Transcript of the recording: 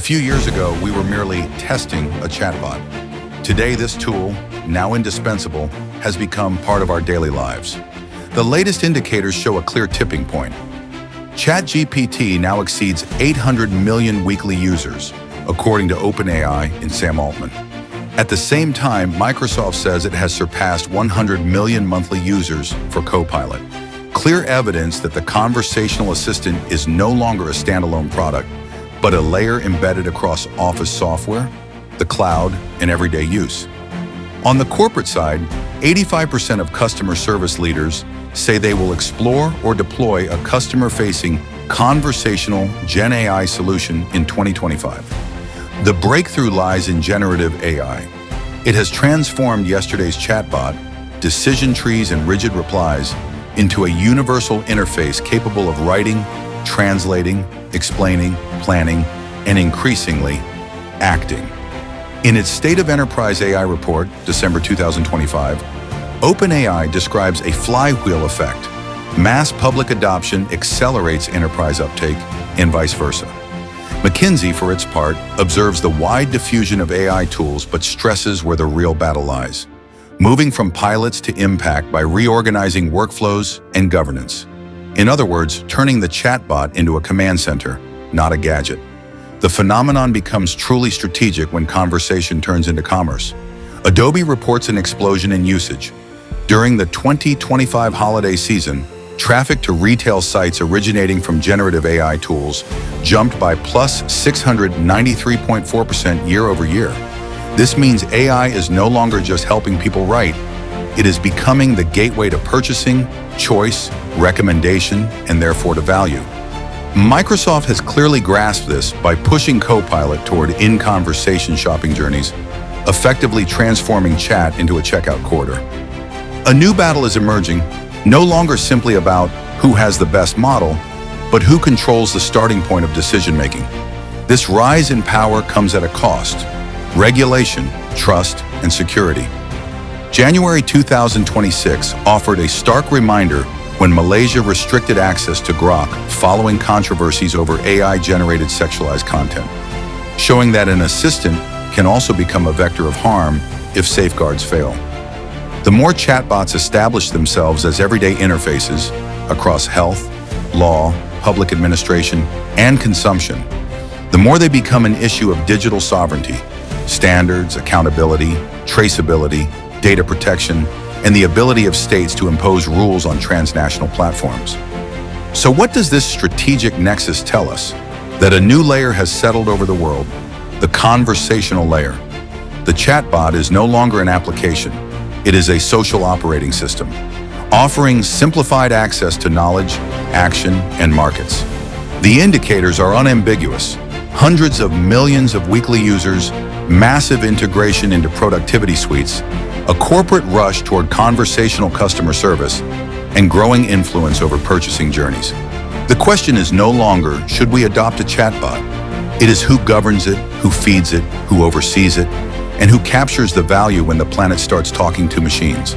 few years ago, we were merely testing a chatbot. Today, this tool, now indispensable, has become part of our daily lives. The latest indicators show a clear tipping point. ChatGPT now exceeds 800 million weekly users, according to OpenAI and Sam Altman. At the same time, Microsoft says it has surpassed 100 million monthly users for Copilot. Clear evidence that the conversational assistant is no longer a standalone product, but a layer embedded across Office software, the cloud, and everyday use. On the corporate side, 85% of customer service leaders say they will explore or deploy a customer-facing conversational Gen AI solution in 2025. The breakthrough lies in generative AI. It has transformed yesterday's chatbot, decision trees, and rigid replies into a universal interface capable of writing, translating, explaining, planning, and increasingly, acting. In its State of Enterprise AI report, December 2025, OpenAI describes a flywheel effect. Mass public adoption accelerates enterprise uptake, and vice versa. McKinsey, for its part, observes the wide diffusion of AI tools but stresses where the real battle lies, moving from pilots to impact by reorganizing workflows and governance. In other words, turning the chatbot into a command center, not a gadget. The phenomenon becomes truly strategic when conversation turns into commerce. Adobe reports an explosion in usage. During the 2025 holiday season, traffic to retail sites originating from generative AI tools jumped by plus 693.4% year over year. This means AI is no longer just helping people write. It is becoming the gateway to purchasing, choice, recommendation, and therefore to value. Microsoft has clearly grasped this by pushing Copilot toward in-conversation shopping journeys, effectively transforming chat into a checkout corridor. A new battle is emerging, no longer simply about who has the best model, but who controls the starting point of decision-making. This rise in power comes at a cost: regulation, trust, and security. January 2026 offered a stark reminder when Malaysia restricted access to Grok following controversies over AI-generated sexualized content, showing that an assistant can also become a vector of harm if safeguards fail. The more chatbots establish themselves as everyday interfaces across health, law, public administration, and consumption, the more they become an issue of digital sovereignty, standards, accountability, traceability, data protection, and the ability of states to impose rules on transnational platforms. So what does this strategic nexus tell us? That a new layer has settled over the world, the conversational layer. The chatbot is no longer an application. It is a social operating system, offering simplified access to knowledge, action, and markets. The indicators are unambiguous. Hundreds of millions of weekly users, massive integration into productivity suites, a corporate rush toward conversational customer service, and growing influence over purchasing journeys. The question is no longer, should we adopt a chatbot? It is who governs it, who feeds it, who oversees it, and who captures the value when the planet starts talking to machines.